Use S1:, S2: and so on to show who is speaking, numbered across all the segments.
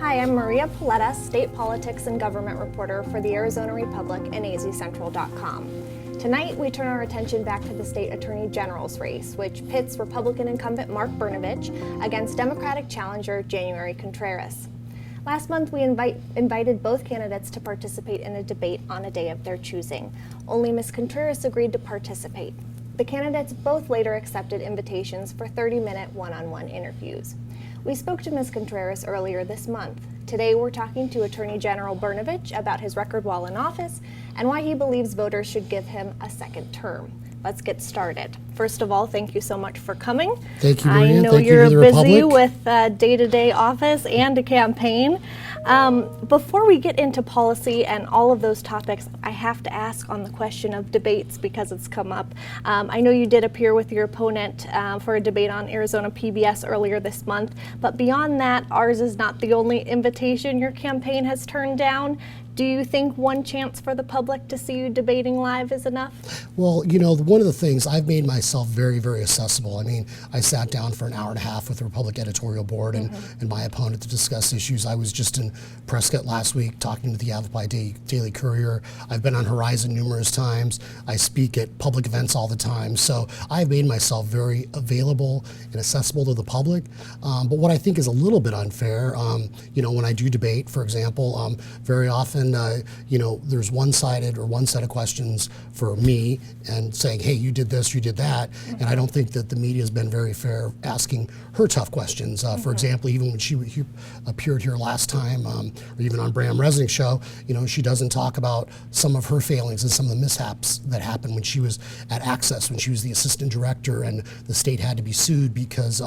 S1: Hi, I'm Maria Polletta, state politics and government reporter for the Arizona Republic and azcentral.com. Tonight, we turn our attention back to the state attorney general's race, which pits Republican incumbent Mark Brnovich against Democratic challenger January Contreras. Last month, we invited both candidates to participate in a debate on a day of their choosing. Only Ms. Contreras agreed to participate. The candidates both later accepted invitations for 30-minute one-on-one interviews. We spoke to Ms. Contreras earlier this month. Today, we're talking to Attorney General Brnovich about his record while in office and why he believes voters should give him a second term. Let's get started. First of all, thank you so much for coming.
S2: Thank you, Maria.
S1: I know you're busy with day-to-day office and a campaign. Before we get into policy and all of those topics, I have to ask on the question of debates because it's come up. I know you did appear with your opponent for a debate on Arizona PBS earlier this month, but beyond that, ours is not the only invitation your campaign has turned down. Do you think one chance for the public to see you debating live is enough?
S2: Well, you know, one of the things, I've made myself very, very accessible. I mean, I sat down for an hour and a half with the Republic editorial board and my opponent to discuss issues. I was just in Prescott last week talking to the Yavapai Daily Courier. I've been on Horizon numerous times. I speak at public events all the time. So I've made myself very available and accessible to the public. But what I think is a little bit unfair, you know, when I do debate, for example, very often you know, there's one-sided or one set of questions for me and saying, hey, you did this, you did that. And I don't think that the media has been very fair asking her tough questions. For example, even when she appeared here last time, or even on Bram Resnick's show, you know, she doesn't talk about some of her failings and some of the mishaps that happened when she was at Access, when she was the assistant director and the state had to be sued because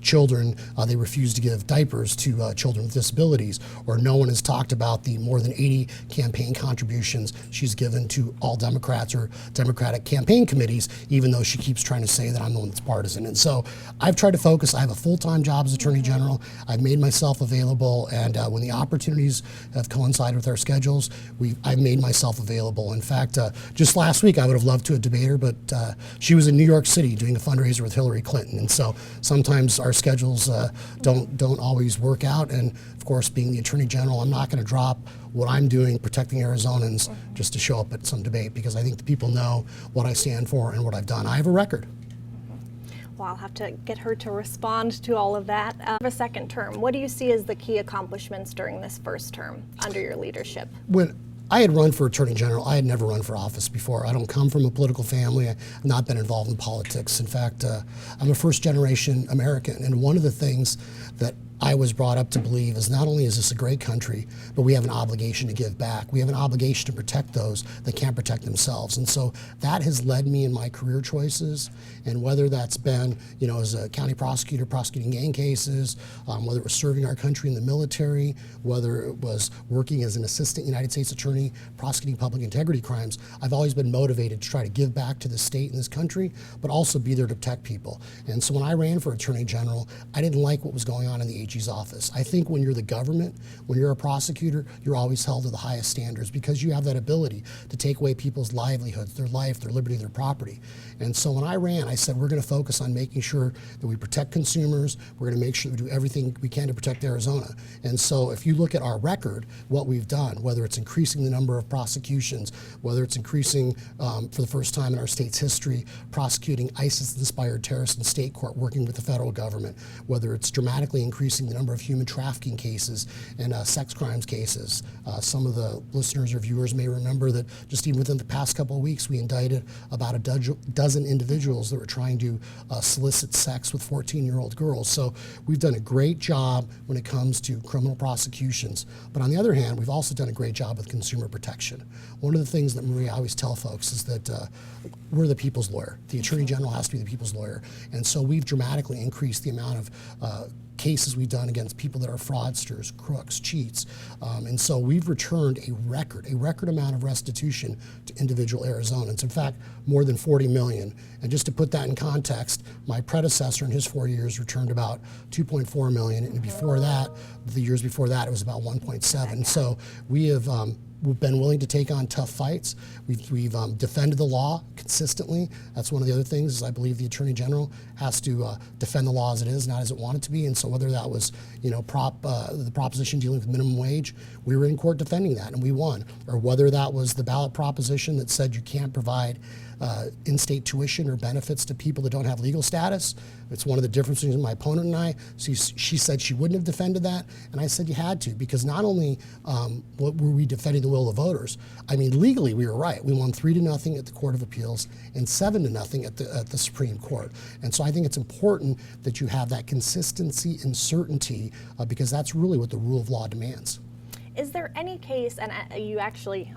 S2: children, they refused to give diapers to children with disabilities. Or no one has talked about the more than 80 campaign contributions she's given to all Democrats or Democratic campaign committees, even though she keeps trying to say that I'm the one that's partisan. And so I've tried to focus. I have a full-time job as Attorney General. I've made myself available, and when the opportunities have coincided with our schedules, I've made myself available. In fact, just last week I would have loved to have debated her, but she was in New York City doing a fundraiser with Hillary Clinton. And so sometimes our schedules don't always work out. And of course, being the Attorney General, I'm not going to drop what I'm doing, protecting Arizonans, just to show up at some debate, because I think the people know what I stand for and what I've done. I have a record.
S1: Well, I'll have to get her to respond to all of that. A second term, what do you see as the key accomplishments during this first term under your leadership?
S2: When I had run for Attorney General, I had never run for office before. I don't come from a political family. I've not been involved in politics. In fact, I'm a first-generation American, and one of the things that I was brought up to believe is not only is this a great country, but we have an obligation to give back. We have an obligation to protect those that can't protect themselves. And so that has led me in my career choices. And whether that's been, you know, as a county prosecutor prosecuting gang cases, whether it was serving our country in the military, whether it was working as an assistant United States attorney prosecuting public integrity crimes, I've always been motivated to try to give back to the state and this country, but also be there to protect people. And so when I ran for Attorney General, I didn't like what was going on in the AG's office. I think when you're the government, when you're a prosecutor, you're always held to the highest standards because you have that ability to take away people's livelihoods, their life, their liberty, their property. And so when I ran, I said, we're going to focus on making sure that we protect consumers. We're going to make sure we do everything we can to protect Arizona. And so if you look at our record, what we've done, whether it's increasing the number of prosecutions, whether it's increasing for the first time in our state's history, prosecuting ISIS-inspired terrorists in state court, working with the federal government, whether it's dramatically increasing the number of human trafficking cases and sex crimes cases. Some of the listeners or viewers may remember that just even within the past couple of weeks, we indicted about a dozen individuals that were trying to solicit sex with 14-year-old girls. So we've done a great job when it comes to criminal prosecutions. But on the other hand, we've also done a great job with consumer protection. One of the things that Maria always tell folks is that we're the people's lawyer. The Attorney General has to be the people's lawyer. And so we've dramatically increased the amount of cases we've done against people that are fraudsters, crooks, cheats. And so we've returned a record amount of restitution to individual Arizonans. In fact, more than 40 million. And just to put that in context, my predecessor in his 4 years returned about 2.4 million. And before that, the years before that, it was about 1.7. So we have been willing to take on tough fights. We've defended the law consistently. That's one of the other things, is I believe the Attorney General has to defend the law as it is, not as it wanted to be. And so whether that was, the proposition dealing with minimum wage, we were in court defending that and we won. Or whether that was the ballot proposition that said you can't provide in-state tuition or benefits to people that don't have legal status. It's one of the differences between my opponent and I. So she said she wouldn't have defended that, and I said you had to, because not only were we defending the will of the voters, I mean, legally we were right. We won 3-0 at the Court of Appeals and 7-0 at the Supreme Court. And so I think it's important that you have that consistency and certainty, because that's really what the rule of law demands.
S1: Is there any case, and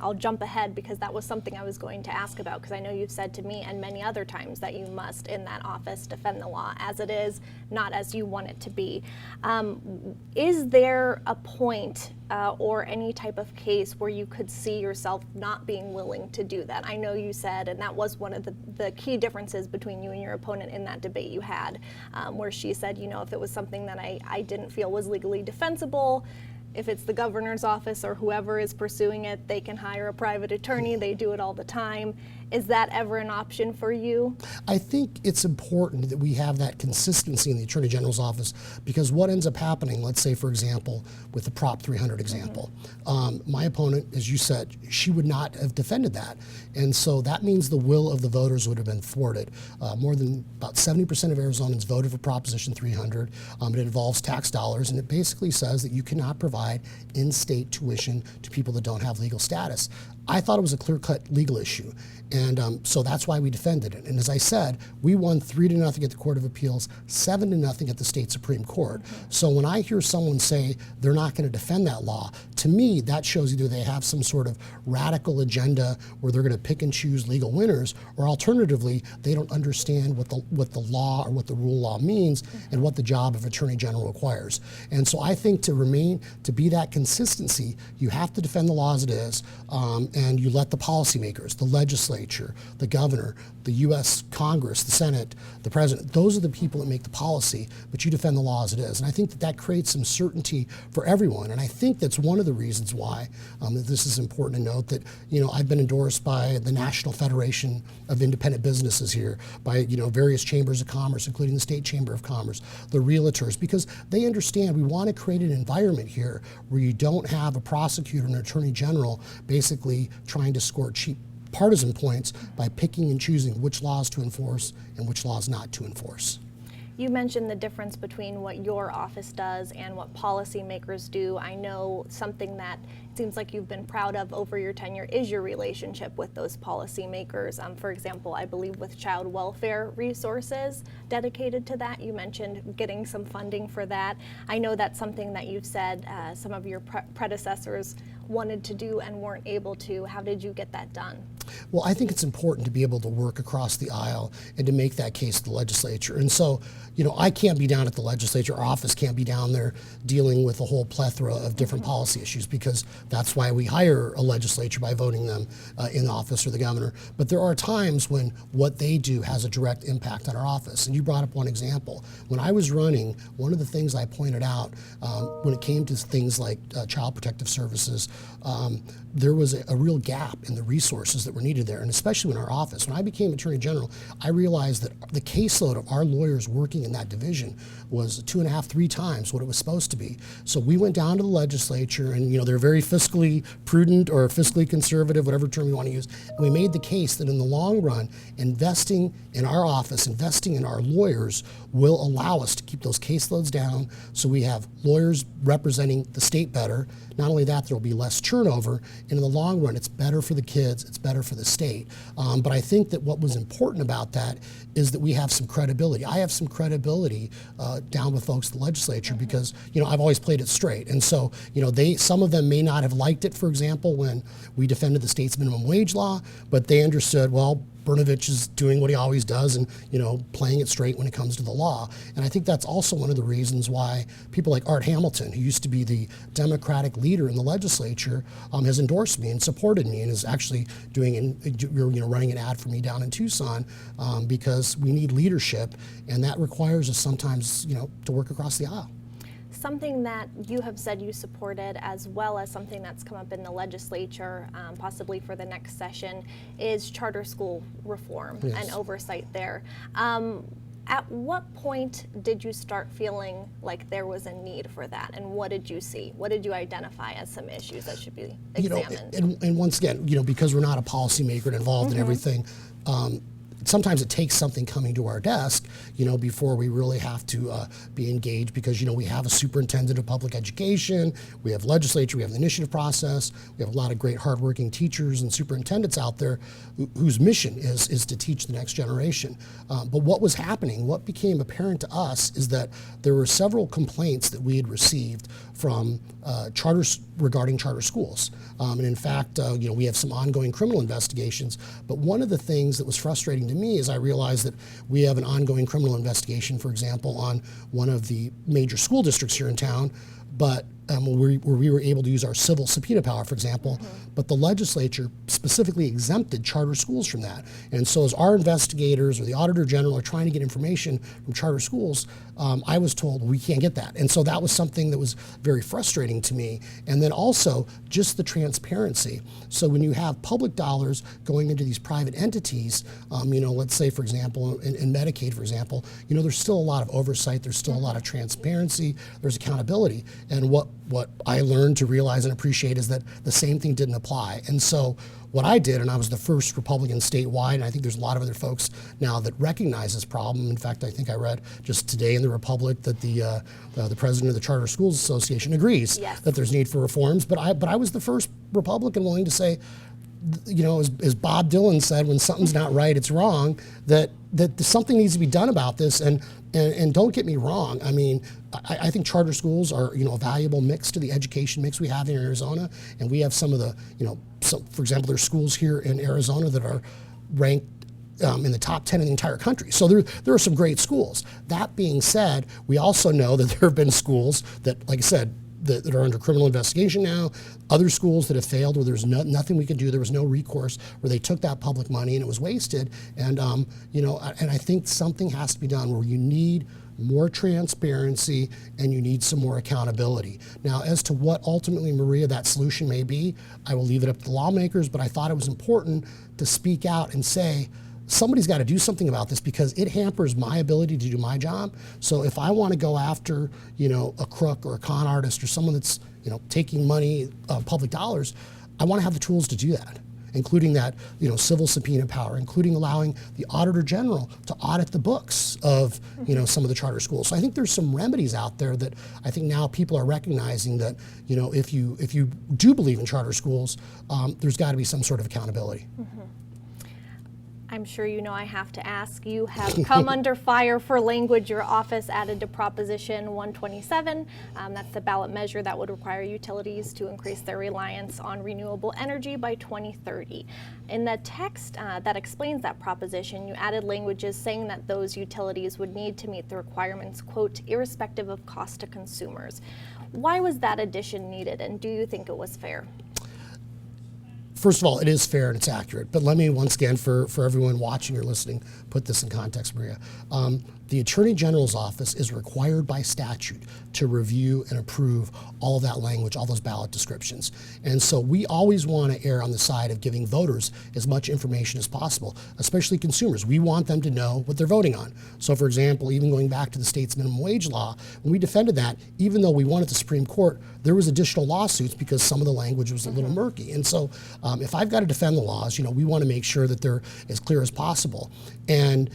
S1: I'll jump ahead because that was something I was going to ask about, because I know you've said to me and many other times that you must, in that office, defend the law as it is, not as you want it to be. Is there a point or any type of case where you could see yourself not being willing to do that? I know you said, and that was one of the key differences between you and your opponent in that debate you had, where she said, if it was something that I didn't feel was legally defensible, if it's the governor's office or whoever is pursuing it, they can hire a private attorney. They do it all the time. Is that ever an option for you? I
S2: think it's important that we have that consistency in the Attorney General's office, because what ends up happening, let's say, for example, with the Prop 300 example, my opponent, as you said, she would not have defended that. And so that means the will of the voters would have been thwarted. More than about 70% of Arizonans voted for Proposition 300. It involves tax dollars, and it basically says that you cannot provide in-state tuition to people that don't have legal status. I thought it was a clear-cut legal issue, and so that's why we defended it. And as I said, we won 3-0 at the Court of Appeals, 7-0 at the state Supreme Court. So when I hear someone say they're not going to defend that law, to me that shows either they have some sort of radical agenda where they're going to pick and choose legal winners, or alternatively they don't understand what the law or what the rule of law means and what the job of Attorney General requires. And so I think to be that consistency, you have to defend the law as it is. And you let the policymakers, the legislature, the governor, the U.S. Congress, the Senate, the president, those are the people that make the policy, but you defend the law as it is. And I think that creates some certainty for everyone. And I think that's one of the reasons why that this is important to note that, I've been endorsed by the National Federation of Independent Businesses here, by, various chambers of commerce, including the State Chamber of Commerce, the realtors, because they understand we want to create an environment here where you don't have a prosecutor and an attorney general basically trying to score cheap partisan points by picking and choosing which laws to enforce and which laws not to enforce.
S1: You mentioned the difference between what your office does and what policymakers do. I know something that it seems like you've been proud of over your tenure is your relationship with those policymakers. For example, I believe with child welfare resources dedicated to that, you mentioned getting some funding for that. I know that's something that you've said some of your predecessors wanted to do and weren't able to. How did you get that done?
S2: Well, I think it's important to be able to work across the aisle and to make that case to the legislature. And so, I can't be down at the legislature. Our office can't be down there dealing with a whole plethora of different policy issues, because that's why we hire a legislature, by voting them in office, or the governor. But there are times when what they do has a direct impact on our office. And you brought up one example. When I was running, one of the things I pointed out when it came to things like child protective services, there was a real gap in the resources that were needed there, and especially in our office. When I became Attorney General, I realized that the caseload of our lawyers working in that division was 2.5, 3 times what it was supposed to be. So we went down to the legislature, and they're very fiscally prudent or fiscally conservative, whatever term you want to use, and we made the case that in the long run, investing in our office, investing in our lawyers will allow us to keep those caseloads down, so we have lawyers representing the state better. Not only that, there will be less turnover, and in the long run, it's better for the kids, it's better for the state. But I think that what was important about that is that we have some credibility. I have some credibility down with folks in the legislature, because I've always played it straight. And so some of them may not have liked it, for example, when we defended the state's minimum wage law, but they understood, well, Brnovich is doing what he always does and, playing it straight when it comes to the law. And I think that's also one of the reasons why people like Art Hamilton, who used to be the Democratic leader in the legislature, has endorsed me and supported me, and is actually running an ad for me down in Tucson, because we need leadership, and that requires us sometimes, to work across the aisle.
S1: Something that you have said you supported, as well as something that's come up in the legislature, possibly for the next session, is charter school reform and oversight there. At what point did you start feeling like there was a need for that, and what did you see? What did you identify as some issues that should be examined?
S2: And once again, because we're not a policymaker and involved in everything, sometimes it takes something coming to our desk, before we really have to be engaged, because, we have a superintendent of public education, we have legislature, we have the initiative process, we have a lot of great hardworking teachers and superintendents out there whose mission is to teach the next generation. But what was happening, what became apparent to us, is that there were several complaints that we had received from regarding charter schools. And in fact, we have some ongoing criminal investigations, but one of the things that was frustrating to me is I realized that we have an ongoing criminal investigation, for example, on one of the major school districts here in town, but where we were able to use our civil subpoena power, for example, but the legislature specifically exempted charter schools from that. And so as our investigators or the Auditor General are trying to get information from charter schools, I was told we can't get that. And so that was something that was very frustrating to me. And then also just the transparency. So when you have public dollars going into these private entities, let's say, for example, in Medicaid, for example, there's still a lot of oversight, there's still a lot of transparency, there's accountability. And what I learned to realize and appreciate is that the same thing didn't apply. And so what I did, and I was the first Republican statewide, and I think there's a lot of other folks now that recognize this problem. In fact, I think I read just today in the Republic that the president of the Charter Schools Association agrees that there's need for reforms. But I was the first Republican willing to say, as Bob Dylan said, when something's not right, it's wrong, that something needs to be done about this. And don't get me wrong, I think charter schools are, a valuable mix to the education mix we have in Arizona. And we have some of the, for example, there's schools here in Arizona that are ranked in the top 10 in the entire country. So there are some great schools. That being said, we also know that there have been schools that, like I said, that are under criminal investigation now, other schools that have failed where there's nothing we could do, there was no recourse, where they took that public money and it was wasted. And, and I think something has to be done where you need more transparency and you need some more accountability. Now, as to what ultimately, Maria, that solution may be, I will leave it up to the lawmakers, but I thought it was important to speak out and say, somebody's got to do something about this because it hampers my ability to do my job. So if I want to go after, a crook or a con artist or someone that's, taking money, public dollars, I want to have the tools to do that, including that, civil subpoena power, including allowing the Auditor General to audit the books of, some of the charter schools. So I think there's some remedies out there that I think now people are recognizing that, if you do believe in charter schools, there's got to be some sort of accountability.
S1: I'm sure I have to ask, you have come under fire for language your office added to Proposition 127. That's the ballot measure that would require utilities to increase their reliance on renewable energy by 2030. In the text that explains that proposition, you added languages saying that those utilities would need to meet the requirements, quote, irrespective of cost to consumers. Why was that addition needed, and do you think it was fair?
S2: First of all, it is fair and it's accurate, but let me once again, for everyone watching or listening, put this in context, Maria. The Attorney General's office is required by statute to review and approve all of that language, all those ballot descriptions. And so we always want to err on the side of giving voters as much information as possible, especially consumers. We want them to know what they're voting on. So for example, even going back to the state's minimum wage law, when we defended that, even though we won at the Supreme Court, there was additional lawsuits because some of the language was a little murky. And so if I've got to defend the laws, we want to make sure that they're as clear as possible. And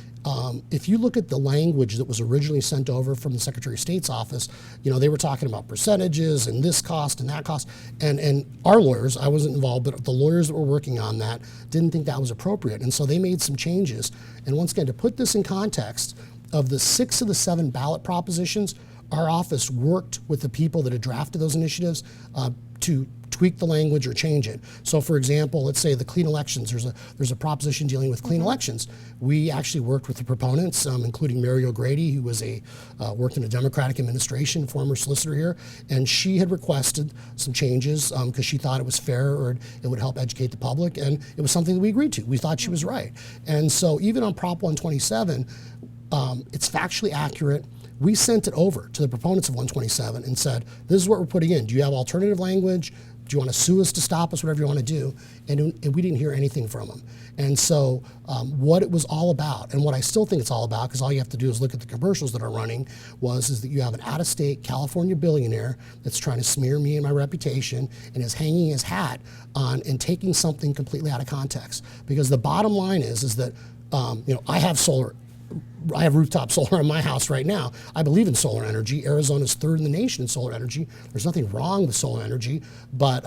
S2: if you look at the language that was originally sent over from the Secretary of State's office, they were talking about percentages and this cost and that cost. And our lawyers, I wasn't involved, but the lawyers that were working on that didn't think that was appropriate. And so they made some changes. And once again, to put this in context, of the 6 of the 7 ballot propositions, our office worked with the people that had drafted those initiatives to tweak the language or change it. So for example, let's say the clean elections, there's a proposition dealing with clean elections. We actually worked with the proponents, including Mary O'Grady, who was worked in a Democratic administration, former solicitor here, and she had requested some changes because she thought it was fair or it would help educate the public, and it was something that we agreed to. We thought she was right. And so even on Prop 127, it's factually accurate. we sent it over to the proponents of 127 and said, this is what we're putting in. Do you have alternative language? Do you want to sue us to stop us, whatever you want to do? And we didn't hear anything from them. And so what it was all about, and what I still think it's all about, because all you have to do is look at the commercials that are running, is that you have an out-of-state California billionaire that's trying to smear me and my reputation and is hanging his hat on and taking something completely out of context. Because the bottom line is that I have solar. I have rooftop solar in my house right now. I believe in solar energy. Arizona's third in the nation in solar energy. There's nothing wrong with solar energy, but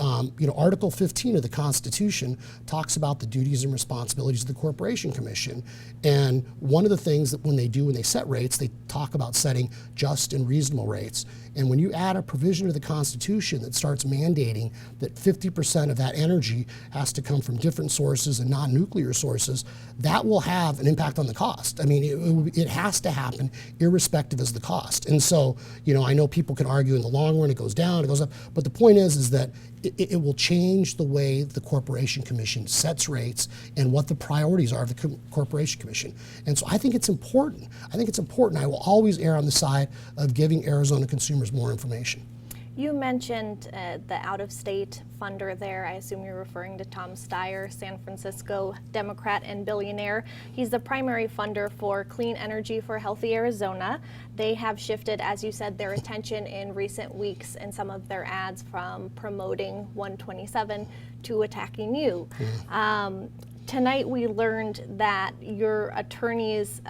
S2: Article 15 of the Constitution talks about the duties and responsibilities of the Corporation Commission. And one of the things that when they set rates, they talk about setting just and reasonable rates. And when you add a provision to the Constitution that starts mandating that 50% of that energy has to come from different sources and non-nuclear sources, that will have an impact on the cost. I mean, it has to happen irrespective of the cost. And so, I know people can argue in the long run it goes down, it goes up, but the point is that it will change the way the Corporation Commission sets rates and what the priorities are of the Corporation Commission. And so I think it's important. I will always err on the side of giving Arizona consumers more information.
S1: You mentioned the out-of-state funder there. I assume you're referring to Tom Steyer, San Francisco Democrat and billionaire. He's the primary funder for Clean Energy for Healthy Arizona. They have shifted, as you said, their attention in recent weeks in some of their ads from promoting 127 to attacking you. Tonight we learned that your attorneys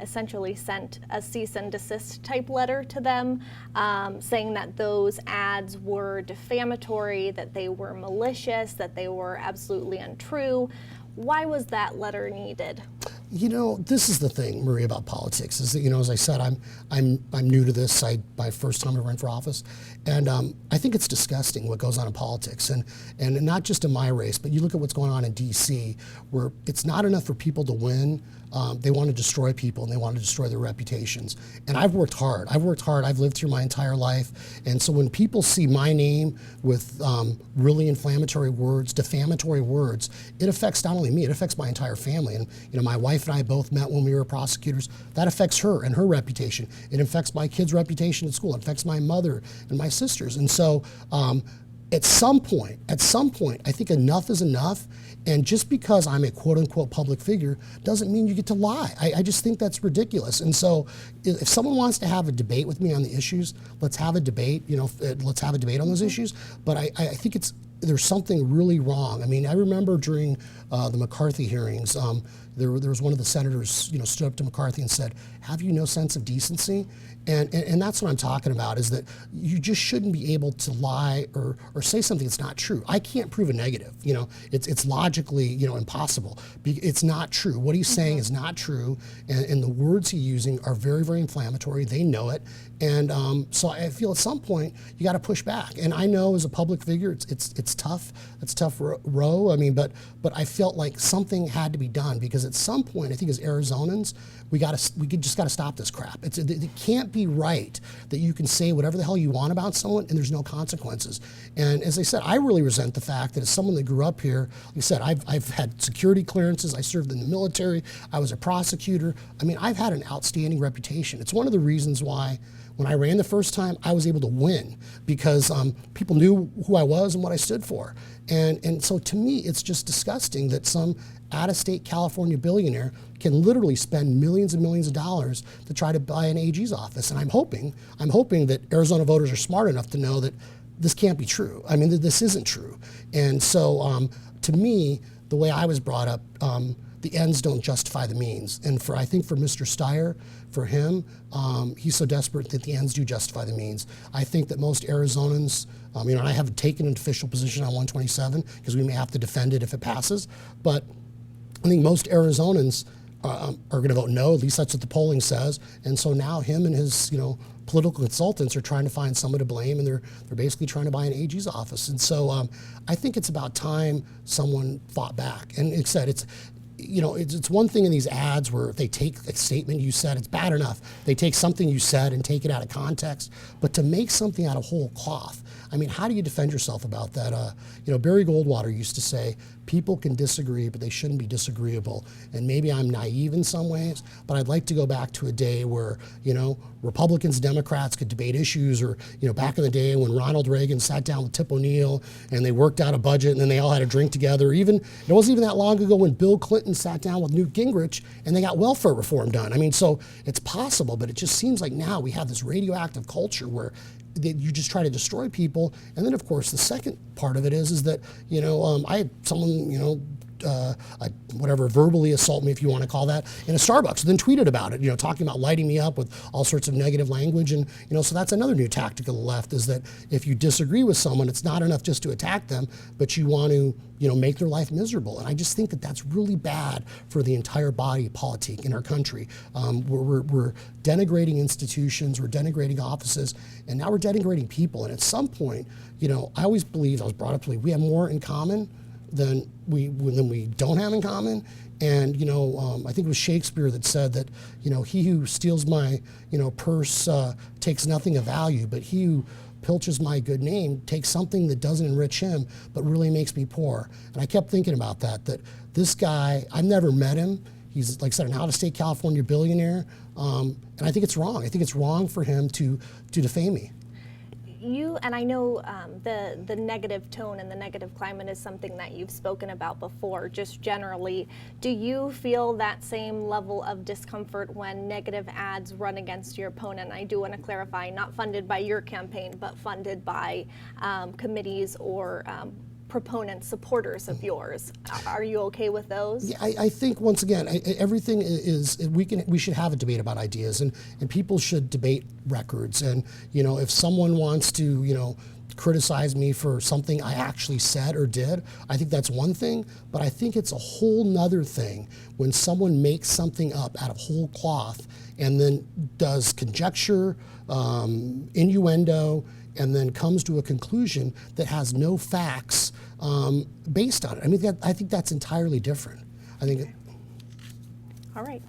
S1: essentially sent a cease and desist type letter to them saying that those ads were defamatory, that they were malicious, that they were absolutely untrue. Why was that letter needed?
S2: This is the thing, Maria, about politics, is that, as I said, I'm new to this. My first time I ran for office, and I think it's disgusting what goes on in politics, and not just in my race, but you look at what's going on in D.C., where it's not enough for people to win. They want to destroy people, and they want to destroy their reputations. And I've worked hard. I've lived here my entire life, and so when people see my name with really inflammatory words, defamatory words, it affects not only me, it affects my entire family. And my wife and I both met when we were prosecutors. That affects her and her reputation. It affects my kids' reputation at school. It affects my mother and my sisters. And so at some point, I think enough is enough. And just because I'm a quote-unquote public figure doesn't mean you get to lie. I just think that's ridiculous. And so if someone wants to have a debate with me on the issues, let's have a debate. Let's have a debate on those issues. But I think there's something really wrong. I mean, I remember during the McCarthy hearings, there was one of the senators, stood up to McCarthy and said, "Have you no sense of decency?" And that's what I'm talking about, is that you just shouldn't be able to lie or say something that's not true. I can't prove a negative. It's logically, impossible. It's not true. What he's saying is not true, and the words he's using are very, very inflammatory. They know it. And so I feel at some point you got to push back. And I know as a public figure, it's tough. It's tough row. I mean, but I felt like something had to be done, because at some point, I think as Arizonans, we just got to stop this crap. It can't be right that you can say whatever the hell you want about someone and there's no consequences. And as I said, I really resent the fact that as someone that grew up here, like I said, I've had security clearances. I served in the military. I was a prosecutor. I mean, I've had an outstanding reputation. It's one of the reasons why when I ran the first time, I was able to win, because people knew who I was and what I stood for. And so to me, it's just disgusting that some out-of-state California billionaire can literally spend millions and millions of dollars to try to buy an AG's office. And I'm hoping that Arizona voters are smart enough to know that this can't be true. I mean, this isn't true. And so to me, the way I was brought up, the ends don't justify the means. And I think for Mr. Steyer, for him, he's so desperate that the ends do justify the means. I think that most Arizonans, I haven't taken an official position on 127 because we may have to defend it if it passes, but I think most Arizonans are going to vote no. At least that's what the polling says. And so now him and his, political consultants are trying to find someone to blame, and they're basically trying to buy an AG's office. And so I think it's about time someone fought back. And it said it's one thing in these ads where if they take a statement you said, it's bad enough. They take something you said and take it out of context. But to make something out of whole cloth, I mean, how do you defend yourself about that? Barry Goldwater used to say, people can disagree, but they shouldn't be disagreeable. And maybe I'm naive in some ways, but I'd like to go back to a day where, Republicans, Democrats could debate issues, or, back in the day when Ronald Reagan sat down with Tip O'Neill and they worked out a budget and then they all had a drink together. It wasn't even that long ago when Bill Clinton sat down with Newt Gingrich and they got welfare reform done. I mean, so it's possible, but it just seems like now we have this radioactive culture where you just try to destroy people. And then, of course, the second part of it is that, I had someone, whatever, verbally assault me, if you want to call that, in a Starbucks, then tweeted about it, talking about lighting me up with all sorts of negative language. And, so that's another new tactic of the left, is that if you disagree with someone, it's not enough just to attack them, but you want to, make their life miserable. And I just think that that's really bad for the entire body politic in our country. We're denigrating institutions, we're denigrating offices, and now we're denigrating people. And at some point, I always believed, I was brought up to believe, we have more in common than we don't have in common. And I think it was Shakespeare that said that he who steals my purse takes nothing of value, but he who pilches my good name takes something that doesn't enrich him but really makes me poor. And I kept thinking about that this guy, I've never met him. He's, like I said, an out-of-state California billionaire, and I think it's wrong. I think it's wrong for him to defame me.
S1: You, and I know the negative tone and the negative climate is something that you've spoken about before, just generally. Do you feel that same level of discomfort when negative ads run against your opponent? I do want to clarify, not funded by your campaign, but funded by committees or proponents, supporters of yours. Are you okay with those?
S2: Yeah, I think, once again, everything is, we should have a debate about ideas, and people should debate records. And if someone wants to criticize me for something I actually said or did, I think that's one thing. But I think it's a whole nother thing when someone makes something up out of whole cloth and then does conjecture, innuendo, and then comes to a conclusion that has no facts based on it. I mean, I think that's entirely different. I think. Okay.
S1: All right.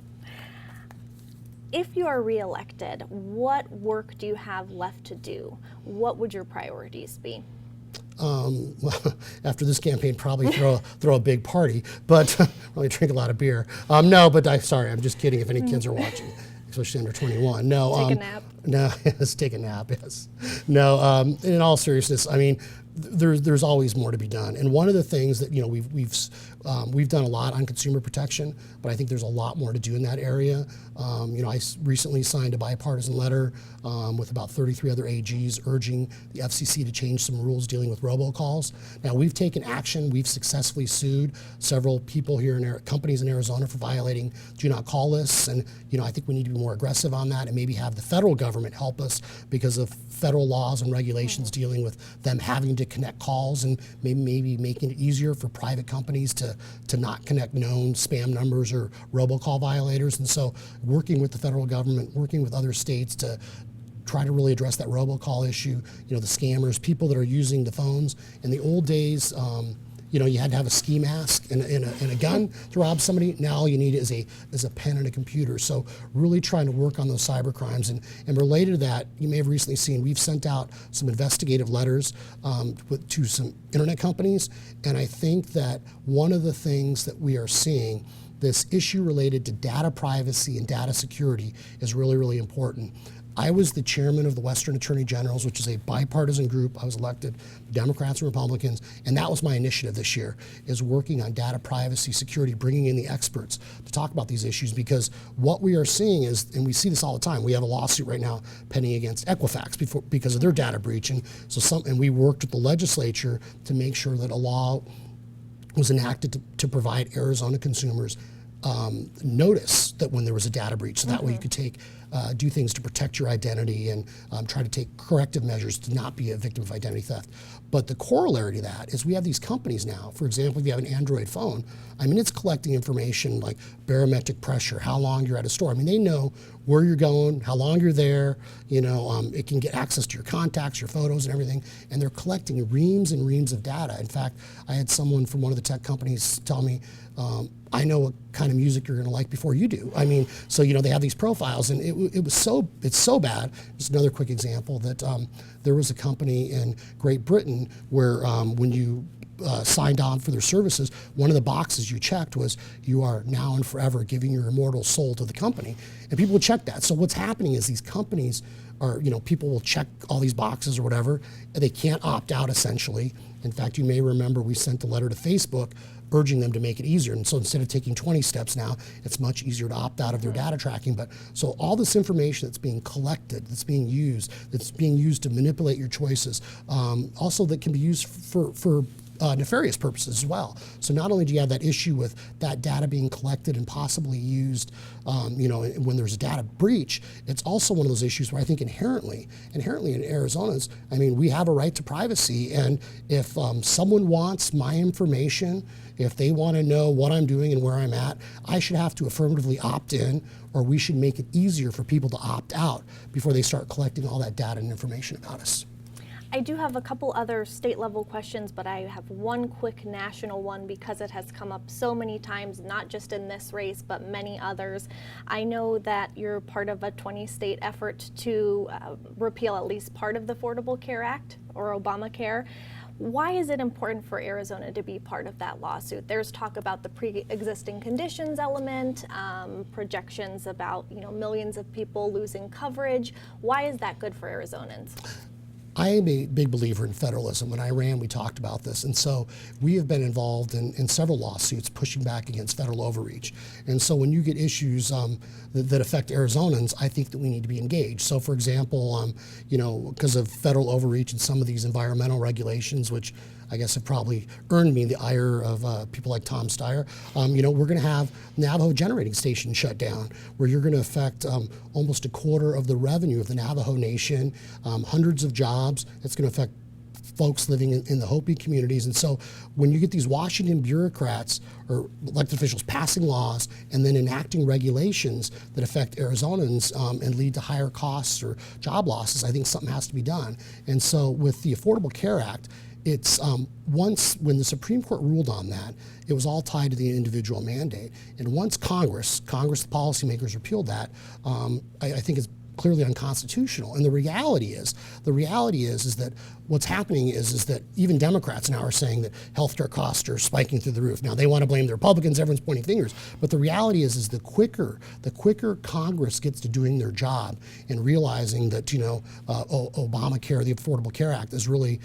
S1: If you are reelected, what work do you have left to do? What would your priorities be?
S2: Well, after this campaign, probably throw a big party, but really drink a lot of beer. No, but I'm just kidding. If any kids are watching, especially under 21. No.
S1: Take a nap.
S2: No, yes, take a nap. Yes. No. In all seriousness, I mean, there's always more to be done. And one of the things that we've done a lot on consumer protection, but I think there's a lot more to do in that area. I recently signed a bipartisan letter with about 33 other AGs urging the FCC to change some rules dealing with robocalls. Now, we've taken action. We've successfully sued several people here companies in Arizona for violating do not call lists. And I think we need to be more aggressive on that and maybe have the federal government help us because of federal laws and regulations dealing with them having to connect calls, and maybe making it easier for private companies to not connect known spam numbers or robocall violators. And so working with the federal government, working with other states to try to really address that robocall issue, the scammers, people that are using the phones. In the old days, you had to have a ski mask and a gun to rob somebody. Now all you need is a pen and a computer. So really trying to work on those cyber crimes. And related to that, you may have recently seen, we've sent out some investigative letters to some internet companies. And I think that one of the things that we are seeing, this issue related to data privacy and data security, is really, really important. I was the chairman of the Western Attorney Generals, which is a bipartisan group. I was elected, Democrats and Republicans, and that was my initiative this year, is working on data privacy, security, bringing in the experts to talk about these issues, because what we are seeing is, and we see this all the time, we have a lawsuit right now pending against Equifax because of their data breach, and we worked with the legislature to make sure that a law was enacted to provide Arizona consumers notice that when there was a data breach, so that way you could do things to protect your identity and try to take corrective measures to not be a victim of identity theft. But the corollary to that is we have these companies now. For example, if you have an Android phone, I mean, it's collecting information like barometric pressure, how long you're at a store. I mean, they know where you're going, how long you're there. It can get access to your contacts, your photos, and everything. And they're collecting reams and reams of data. In fact, I had someone from one of the tech companies tell me, I know what kind of music you're going to like before you do. I mean, so they have these profiles, and it it's so bad. Just another quick example that there was a company in Great Britain where when you signed on for their services, one of the boxes you checked was you are now and forever giving your immortal soul to the company, and people would check that. So what's happening is these companies are, people will check all these boxes or whatever, and they can't opt out essentially. In fact, you may remember we sent a letter to Facebook urging them to make it easier. And so instead of taking 20 steps now, it's much easier to opt out of their data tracking. But so all this information that's being collected, that's being used to manipulate your choices, also that can be used for nefarious purposes as well. So not only do you have that issue with that data being collected and possibly used, when there's a data breach, it's also one of those issues where I think inherently in Arizona's, we have a right to privacy, and if someone wants my information, if they want to know what I'm doing and where I'm at, I should have to affirmatively opt in, or we should make it easier for people to opt out before they start collecting all that data and information about us.
S1: I do have a couple other state level questions, but I have one quick national one because it has come up so many times, not just in this race, but many others. I know that you're part of a 20-state effort to repeal at least part of the Affordable Care Act, or Obamacare. Why is it important for Arizona to be part of that lawsuit? There's talk about the pre-existing conditions element, projections about millions of people losing coverage. Why is that good for Arizonans?
S2: I am a big believer in federalism. When I ran, we talked about this. And so we have been involved in several lawsuits pushing back against federal overreach. And so when you get issues that affect Arizonans, I think that we need to be engaged. So for example, because of federal overreach and some of these environmental regulations, which I guess have probably earned me the ire of people like Tom Steyer, we're going to have Navajo generating stations shut down, where you're going to affect almost a quarter of the revenue of the Navajo Nation, hundreds of jobs. It's going to affect folks living in the Hopi communities. And so when you get these Washington bureaucrats or elected officials passing laws and then enacting regulations that affect Arizonans and lead to higher costs or job losses, I think something has to be done. And so with the Affordable Care Act, it's once when the Supreme Court ruled on that, it was all tied to the individual mandate. And once Congress, the policymakers repealed that, I think it's clearly unconstitutional. And the reality is that what's happening is that even Democrats now are saying that healthcare costs are spiking through the roof. Now they want to blame the Republicans, everyone's pointing fingers, but the reality is the quicker Congress gets to doing their job and realizing that Obamacare, the Affordable Care Act, is really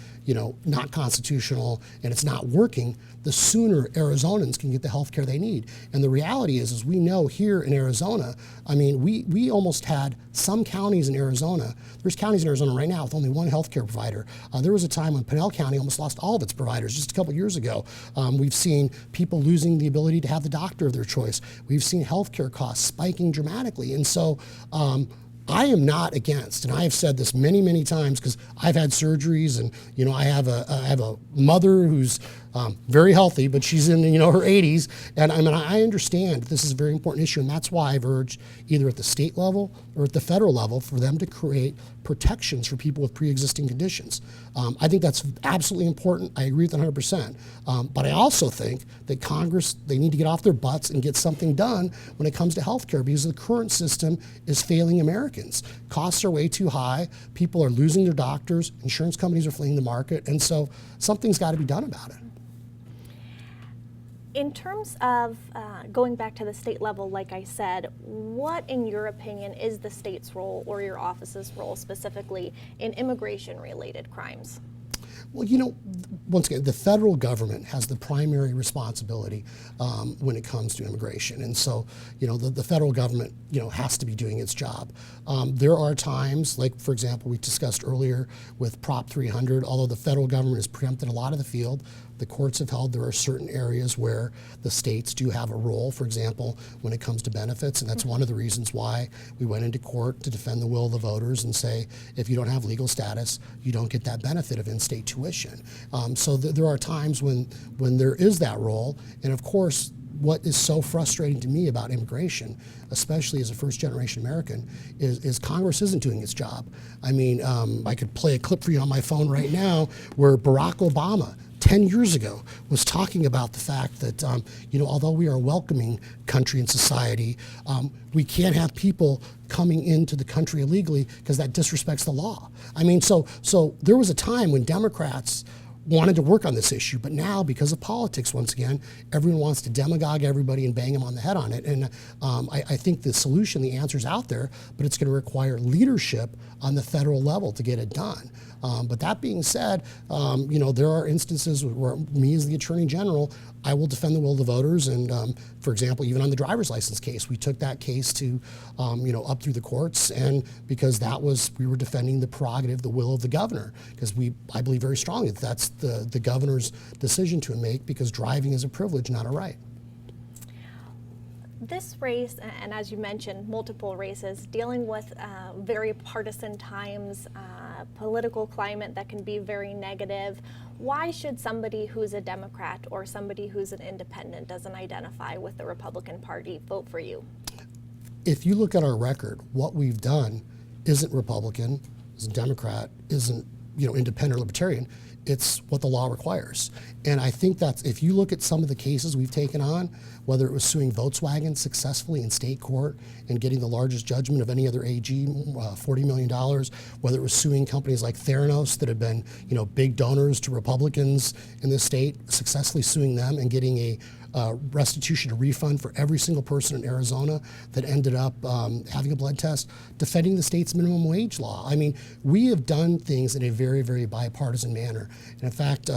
S2: not constitutional and it's not working, the sooner Arizonans can get the health care they need. And the reality is we know here in Arizona, we almost had some counties in Arizona. There's counties in Arizona right now with only one healthcare provider. There was a time when Pinell County almost lost all of its providers just a couple years ago. We've seen people losing the ability to have the doctor of their choice. We've seen healthcare costs spiking dramatically. And so I am not against, and I have said this many, many times because I've had surgeries, and I have a mother who's very healthy, but she's in her 80s, and I understand this is a very important issue, and that's why I've urged either at the state level or at the federal level for them to create protections for people with pre-existing conditions. I think that's absolutely important. I agree with that 100%. But I also think that Congress, they need to get off their butts and get something done when it comes to health care, because the current system is failing Americans. Costs are way too high. People are losing their doctors. Insurance companies are fleeing the market. And so something's got to be done about it.
S1: In terms of going back to the state level, like I said, what, in your opinion, is the state's role or your office's role specifically in immigration-related crimes?
S2: Well, once again, the federal government has the primary responsibility when it comes to immigration. And so, the federal government, has to be doing its job. There are times, like, for example, we discussed earlier with Prop 300, although the federal government has preempted a lot of the field, the courts have held there are certain areas where the states do have a role, for example, when it comes to benefits, and that's one of the reasons why we went into court to defend the will of the voters and say, if you don't have legal status, you don't get that benefit of in-state tuition. So there are times when there is that role, and of course, what is so frustrating to me about immigration, especially as a first-generation American, is Congress isn't doing its job. I could play a clip for you on my phone right now where Barack Obama 10 years ago was talking about the fact that, although we are a welcoming country and society, we can't have people coming into the country illegally because that disrespects the law. I mean, so there was a time when Democrats wanted to work on this issue, but now because of politics, once again, everyone wants to demagogue everybody and bang them on the head on it. And I think the solution, the answer's out there, but it's going to require leadership on the federal level to get it done. But that being said, there are instances where me as the Attorney General, I will defend the will of the voters. And for example, even on the driver's license case, we took that case to, up through the courts, and because we were defending the prerogative, the will of the governor, because I believe very strongly that that's the governor's decision to make, because driving is a privilege, not a right.
S1: This race, and as you mentioned, multiple races, dealing with very partisan times, political climate that can be very negative. Why should somebody who's a Democrat or somebody who's an independent, doesn't identify with the Republican Party, vote for you?
S2: If you look at our record, what we've done isn't Republican, isn't Democrat, isn't independent or libertarian. It's what the law requires. And I think that's, if you look at some of the cases we've taken on, whether it was suing Volkswagen successfully in state court and getting the largest judgment of any other AG, $40 million, whether it was suing companies like Theranos that have been, big donors to Republicans in this state, successfully suing them and getting a restitution, a refund for every single person in Arizona that ended up having a blood test, defending the state's minimum wage law. I mean, we have done things in a very, very bipartisan manner. And in fact,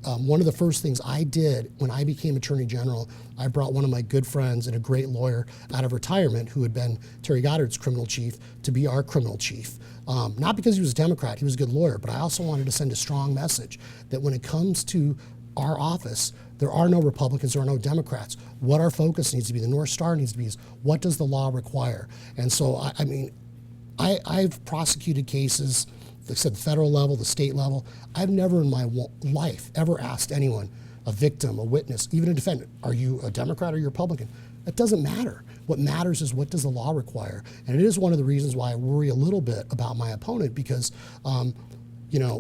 S2: one of the first things I did when I became Attorney General, I brought one of my good friends and a great lawyer out of retirement who had been Terry Goddard's criminal chief to be our criminal chief. Not because he was a Democrat, he was a good lawyer, but I also wanted to send a strong message that when it comes to our office, there are no Republicans, there are no Democrats. What our focus needs to be, the North Star needs to be, is what does the law require? And so, I've prosecuted cases, like I said, the federal level, the state level. I've never in my life ever asked anyone, a victim, a witness, even a defendant, are you a Democrat or you're a Republican? It doesn't matter. What matters is what does the law require? And it is one of the reasons why I worry a little bit about my opponent, because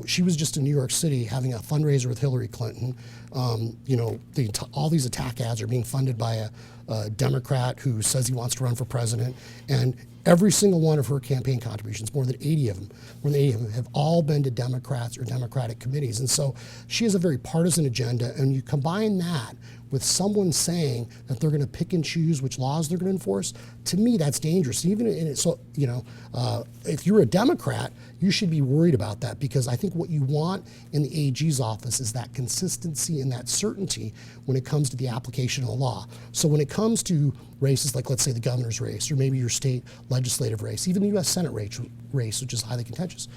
S2: she was just in New York City having a fundraiser with Hillary Clinton. All these attack ads are being funded by a Democrat who says he wants to run for president. And every single one of her campaign contributions, more than 80 of them, have all been to Democrats or Democratic committees. And so she has a very partisan agenda, and you combine that with someone saying that they're going to pick and choose which laws they're going to enforce. To me, that's dangerous. Even if you're a Democrat, you should be worried about that, because I think what you want in the AG's office is that consistency and that certainty when it comes to the application of the law. So when it comes to races like, let's say, the governor's race, or maybe your state legislative race, even the U.S. Senate race, which is highly contentious,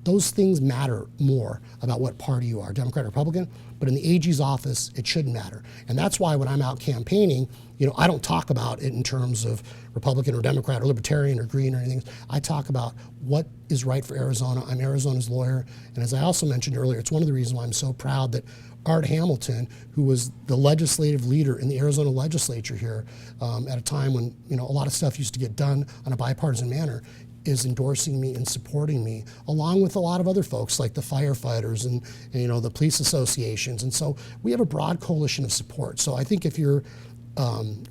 S2: those things matter more about what party you are, Democrat or Republican. But in the AG's office, it shouldn't matter. And that's why when I'm out campaigning, I don't talk about it in terms of Republican or Democrat or Libertarian or Green or anything. I talk about what is right for Arizona. I'm Arizona's lawyer. And as I also mentioned earlier, it's one of the reasons why I'm so proud that Art Hamilton, who was the legislative leader in the Arizona legislature here at a time when a lot of stuff used to get done on a bipartisan manner, is endorsing me and supporting me, along with a lot of other folks like the firefighters and the police associations. And so we have a broad coalition of support. So I think if you're,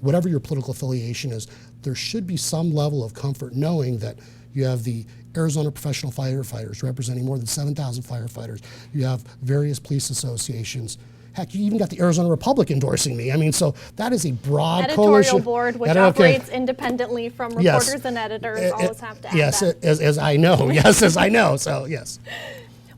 S2: whatever your political affiliation is, there should be some level of comfort knowing that you have the Arizona professional firefighters representing more than 7,000 firefighters. You have various police associations. Heck, you even got the Arizona Republic endorsing me. I mean, so that is a broad
S1: editorial
S2: coalition.
S1: Board, which operates independently from reporters and editors, always have to add
S2: yes,
S1: that.
S2: as I know. Yes, as I know. So, yes.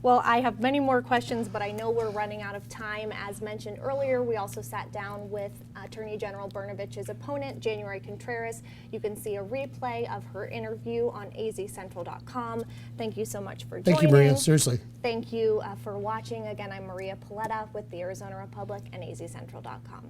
S1: Well, I have many more questions, but I know we're running out of time. As mentioned earlier, we also sat down with Attorney General Brnovich's opponent, January Contreras. You can see a replay of her interview on azcentral.com. Thank you so much for joining.
S2: Thank you, Maria. Seriously.
S1: Thank you for watching. Again, I'm Maria Polletta with the Arizona Republic and azcentral.com.